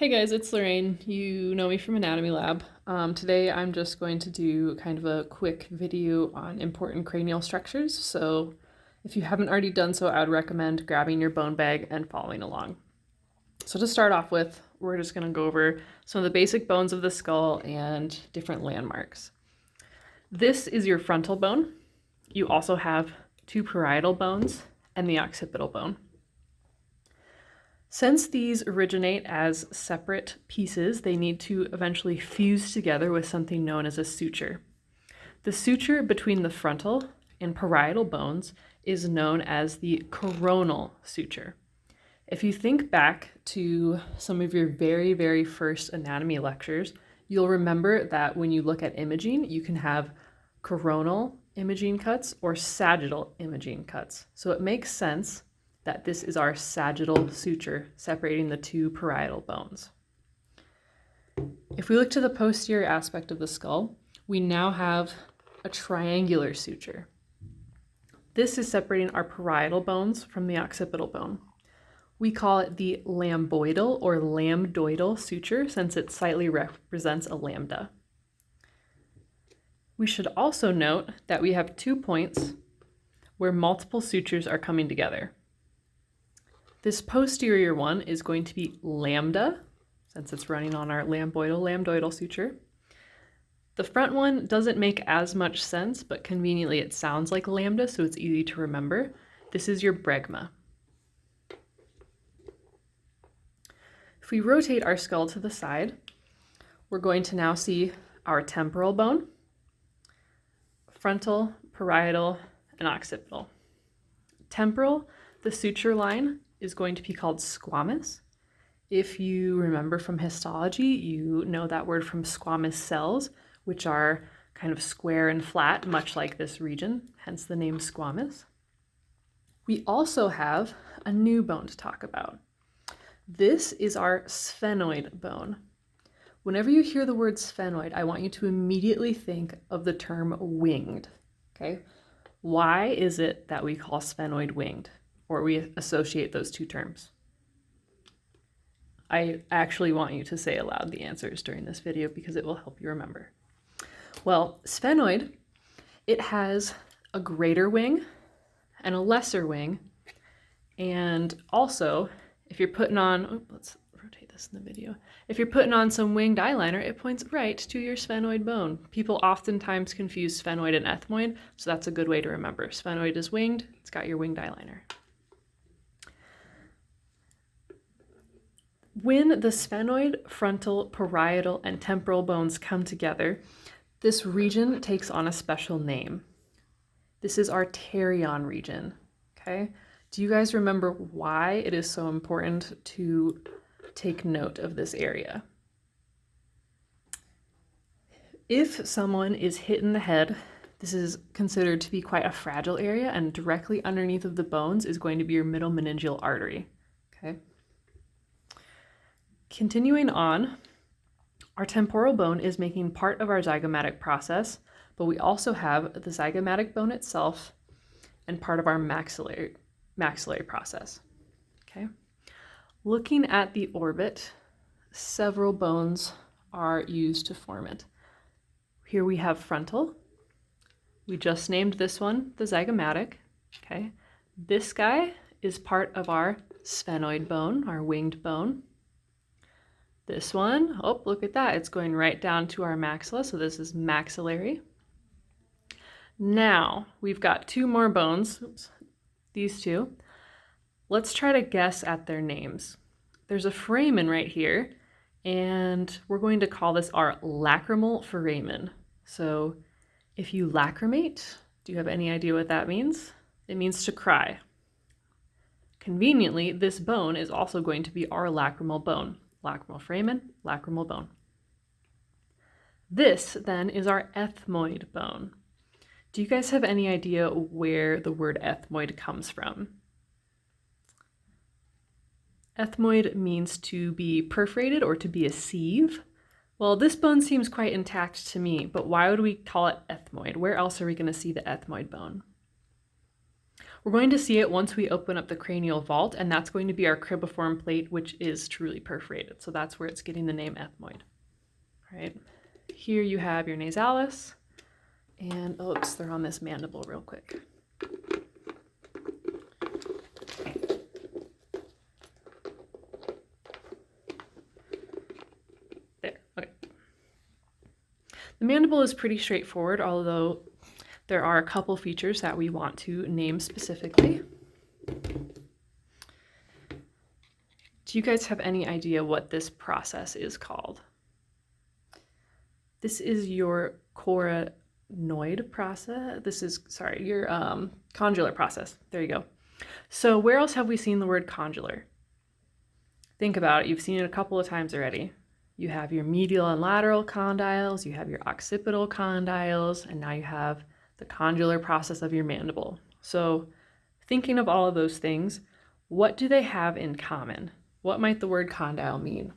Hey guys, it's Lorraine. You know me from Anatomy Lab. Today I'm just going to do kind of a quick video on important cranial structures. So if you haven't already done so, I would recommend grabbing your bone bag and following along. So to start off with, we're just going to go over some of the basic bones of the skull and different landmarks. This is your frontal bone. You also have two parietal bones and the occipital bone. Since these originate as separate pieces, they need to eventually fuse together with something known as a suture. The suture between the frontal and parietal bones is known as the coronal suture. If you think back to some of your very first anatomy lectures, you'll remember that when you look at imaging, you can have coronal imaging cuts or sagittal imaging cuts. So it makes sense that this is our sagittal suture separating the two parietal bones. If we look to the posterior aspect of the skull, we now have a triangular suture. This is separating our parietal bones from the occipital bone. We call it the lambdoidal or lambdoidal suture since it slightly represents a lambda. We should also note that we have 2 points where multiple sutures are coming together. This posterior one is going to be lambda, since it's running on our lambdoidal suture. The front one doesn't make as much sense, but conveniently it sounds like lambda, so it's easy to remember. This is your bregma. If we rotate our skull to the side, we're going to now see our temporal bone, frontal, parietal, and occipital. Temporal, the suture line, is going to be called squamous. If you remember from histology, you know that word from squamous cells, which are kind of square and flat, much like this region, hence the name squamous. We also have a new bone to talk about. This is our sphenoid bone. Whenever you hear the word sphenoid, I want you to immediately think of the term winged, okay? Why is it that we call sphenoid winged? Or we associate those two terms? I actually want you to say aloud the answers during this video because it will help you remember. Well, sphenoid, it has a greater wing and a lesser wing. And also, if you're putting on, let's rotate this in the video. If you're putting on some winged eyeliner, it points right to your sphenoid bone. People oftentimes confuse sphenoid and ethmoid, so that's a good way to remember. Sphenoid is winged, it's got your winged eyeliner. When the sphenoid, frontal, parietal, and temporal bones come together, this region takes on a special name. This is our pterion region, okay? Do you guys remember why it is so important to take note of this area? If someone is hit in the head, this is considered to be quite a fragile area, and directly underneath of the bones is going to be your middle meningeal artery, okay? Continuing on, our temporal bone is making part of our zygomatic process, but we also have the zygomatic bone itself and part of our maxillary process. Okay. Looking at the orbit, several bones are used to form it. Here we have frontal. We just named this one the zygomatic. Okay. This guy is part of our sphenoid bone, our winged bone. This one, oh, look at that. It's going right down to our maxilla, so this is maxillary. Now, we've got 2 more bones, these 2. Let's try to guess at their names. There's a foramen right here, and we're going to call this our lacrimal foramen. So if you lacrimate, do you have any idea what that means? It means to cry. Conveniently, this bone is also going to be our lacrimal bone. Lacrimal foramen, lacrimal bone. This then is our ethmoid bone. Do you guys have any idea where the word ethmoid comes from? Ethmoid means to be perforated or to be a sieve. Well, this bone seems quite intact to me, but why would we call it ethmoid? Where else are we going to see the ethmoid bone? We're going to see it once we open up the cranial vault, and that's going to be our cribiform plate, which is truly perforated. So that's where it's getting the name ethmoid. All right. Here you have your nasalis, and let's throw on this mandible real quick. There, okay. The mandible is pretty straightforward, although there are a couple features that we want to name specifically. Do you guys have any idea what this process is called? This is your coronoid process. This is, sorry, your condylar process. There you go. So where else have we seen the word condylar? Think about it. You've seen it a couple of times already. You have your medial and lateral condyles, you have your occipital condyles, and now you have the condylar process of your mandible. So thinking of all of those things, what do they have in common? What might the word condyle mean?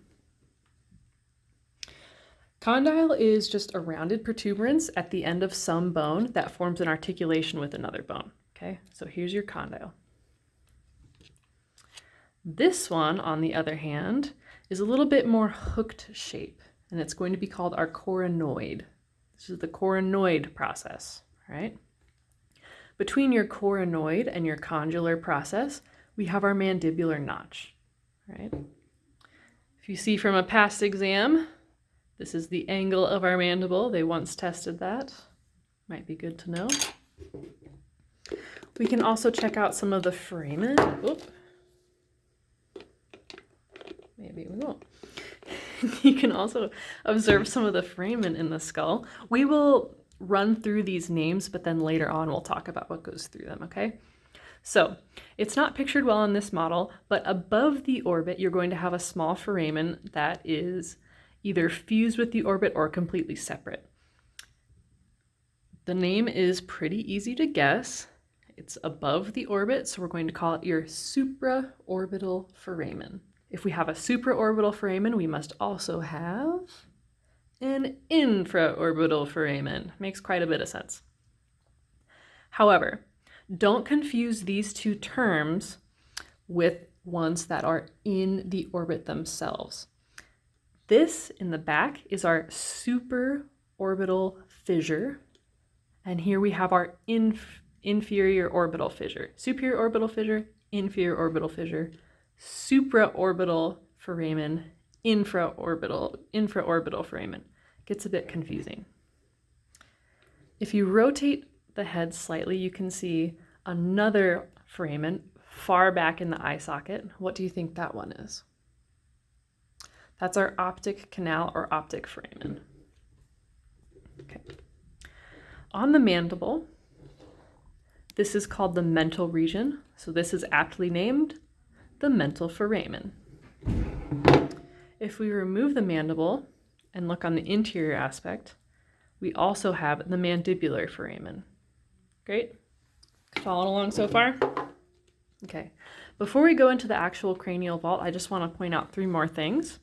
Condyle is just a rounded protuberance at the end of some bone that forms an articulation with another bone. Okay, so here's your condyle. This one, on the other hand, is a little bit more hooked shape, and it's going to be called our coronoid. This is the coronoid process, right? Between your coronoid and your condylar process, we have our mandibular notch, right? If you see from a past exam, this is the angle of our mandible. They once tested that. Might be good to know. We can also check out some of the foramen. Oop. Maybe we won't. You can also observe some of the foramen in the skull. We will run through these names, but then later on we'll talk about what goes through them, okay? So it's not pictured well in this model, but above the orbit, you're going to have a small foramen that is either fused with the orbit or completely separate. The name is pretty easy to guess. It's above the orbit, so we're going to call it your supraorbital foramen. If we have a supraorbital foramen, we must also have an infraorbital foramen. Makes quite a bit of sense. However, don't confuse these two terms with ones that are in the orbit themselves. This in the back is our supraorbital fissure, and here we have our inferior orbital fissure. Superior orbital fissure, inferior orbital fissure, supraorbital foramen, infraorbital foramen. Gets a bit confusing. If you rotate the head slightly, you can see another foramen far back in the eye socket. What do you think that one is? That's our optic canal or optic foramen. Okay. On the mandible, this is called the mental region. So this is aptly named the mental foramen. If we remove the mandible and look on the interior aspect, we also have the mandibular foramen. Great? Following along so far? Okay. Before we go into the actual cranial vault, I just want to point out 3 more things.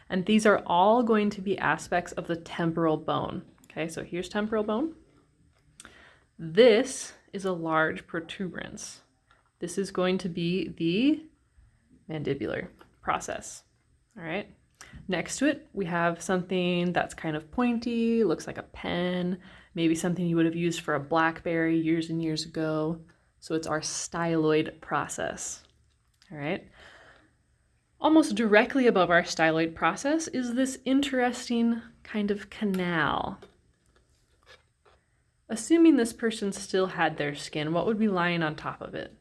And these are all going to be aspects of the temporal bone. Okay, so here's temporal bone. This is a large protuberance. This is going to be the mandibular process. All right. Next to it, we have something that's kind of pointy, looks like a pen, maybe something you would have used for a BlackBerry years and years ago. So it's our styloid process. All right. Almost directly above our styloid process is this interesting kind of canal. Assuming this person still had their skin, what would be lying on top of it?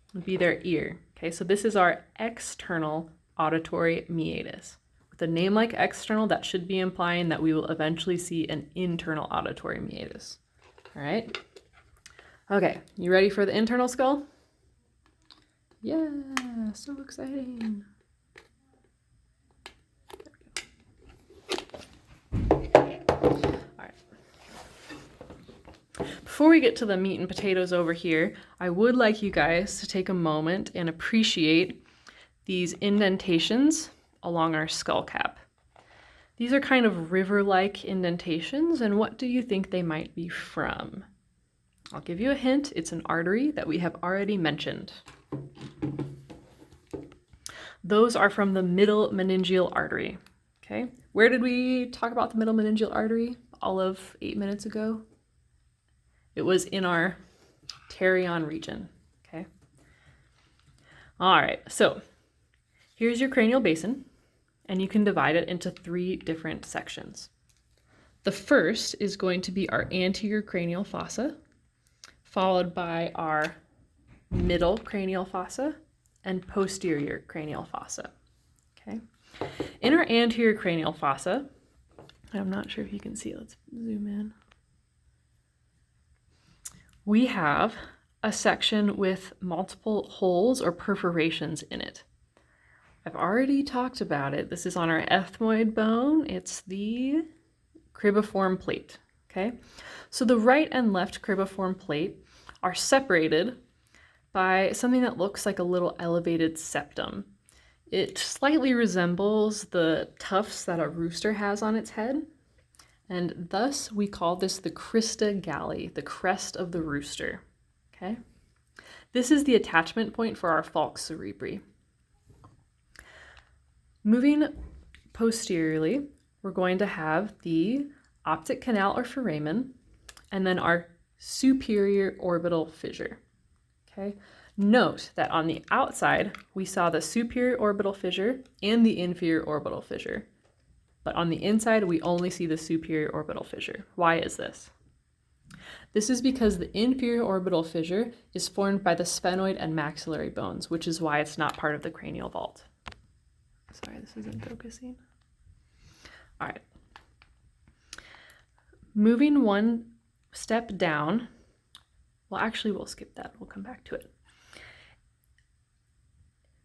It would be their ear. Okay, so this is our external auditory meatus. With a name like external, that should be implying that we will eventually see an internal auditory meatus. All right. Okay, you ready for the internal skull? Yeah, so exciting. Before we get to the meat and potatoes over here, I would like you guys to take a moment and appreciate these indentations along our skull cap. These are kind of river-like indentations, and what do you think they might be from? I'll give you a hint. It's an artery that we have already mentioned. Those are from the middle meningeal artery. Okay, where did we talk about the middle meningeal artery all of 8 minutes ago? It was in our pterion region. Okay. All right, so here's your cranial basin, and you can divide it into 3 different sections. The first is going to be our anterior cranial fossa, followed by our middle cranial fossa and posterior cranial fossa. Okay. In our anterior cranial fossa, I'm not sure if you can see, let's zoom in. We have a section with multiple holes or perforations in it. I've already talked about it. This is on our ethmoid bone. It's the cribriform plate. Okay, so the right and left cribriform plate are separated by something that looks like a little elevated septum. It slightly resembles the tufts that a rooster has on its head, and thus we call this the crista galli, the crest of the rooster. Okay, this is the attachment point for our falx cerebri. Moving posteriorly, we're going to have the optic canal or foramen, and then our superior orbital fissure. Okay, note that on the outside, we saw the superior orbital fissure and the inferior orbital fissure. But on the inside, we only see the superior orbital fissure. Why is this? This is because the inferior orbital fissure is formed by the sphenoid and maxillary bones, which is why it's not part of the cranial vault. Sorry, this isn't focusing. All right. Moving one step down, well, actually, we'll skip that. We'll come back to it.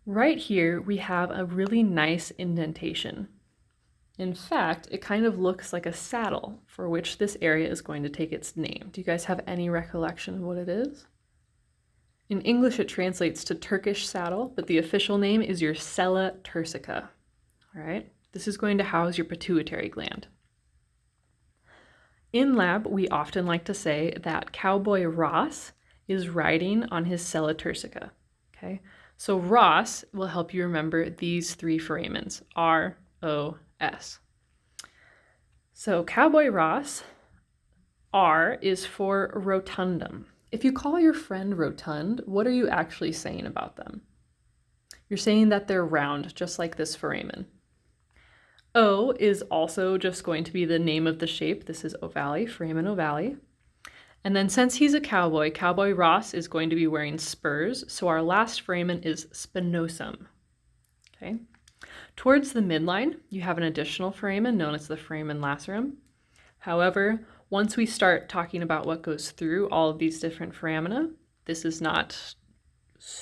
Right here, we have a really nice indentation. In fact, it kind of looks like a saddle for which this area is going to take its name. Do you guys have any recollection of what it is? In English, it translates to Turkish saddle, but the official name is your sella turcica. All right, this is going to house your pituitary gland. In lab, we often like to say that Cowboy Ross is riding on his sella turcica. Okay, so Ross will help you remember these 3 foramens, R, O, S. So Cowboy Ross, R is for rotundum. If you call your friend rotund, what are you actually saying about them? You're saying that they're round, just like this foramen. O is also just going to be the name of the shape. This is ovale, foramen ovale. And then since he's a cowboy, Cowboy Ross is going to be wearing spurs, so our last foramen is spinosum. Okay. Towards the midline, you have an additional foramen known as the foramen lacerum. However, once we start talking about what goes through all of these different foramina, this is not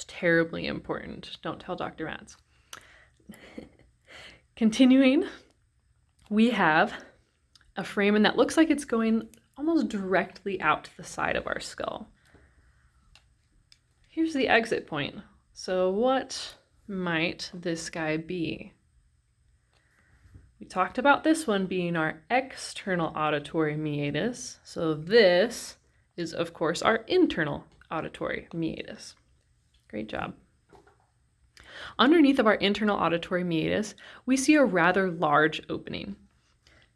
terribly important. Don't tell Dr. Matz. Continuing, we have a foramen that looks like it's going almost directly out to the side of our skull. Here's the exit point. So what might this guy be? We talked about this one being our external auditory meatus. So this is, of course, our internal auditory meatus. Great job. Underneath of our internal auditory meatus, we see a rather large opening.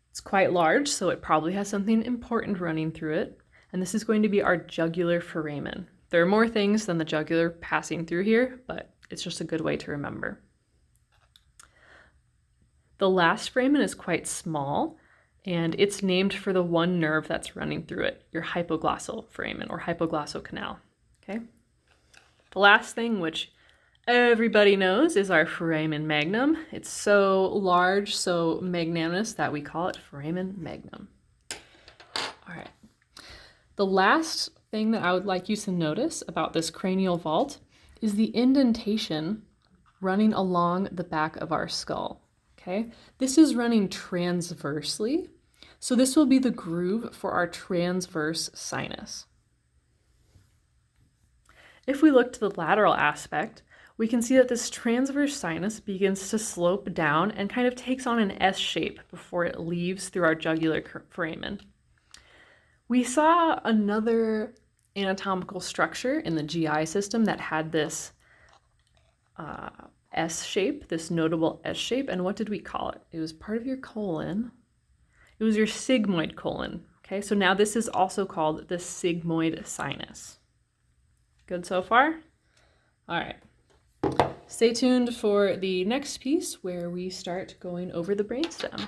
It's quite large, so it probably has something important running through it, and this is going to be our jugular foramen. There are more things than the jugular passing through here, but it's just a good way to remember. The last foramen is quite small, and it's named for the one nerve that's running through it, your hypoglossal foramen or hypoglossal canal. Okay. The last thing, which everybody knows, is our foramen magnum. It's so large, so magnanimous that we call it foramen magnum. All right. The last thing that I would like you to notice about this cranial vault is the indentation running along the back of our skull. Okay, this is running transversely, so this will be the groove for our transverse sinus. If we look to the lateral aspect, we can see that this transverse sinus begins to slope down and kind of takes on an S shape before it leaves through our jugular foramen. We saw another anatomical structure in the GI system that had this S shape, this notable S shape. And what did we call it? It was part of your colon. It was your sigmoid colon. Okay, so now this is also called the sigmoid sinus. Good so far? All right. Stay tuned for the next piece where we start going over the brainstem.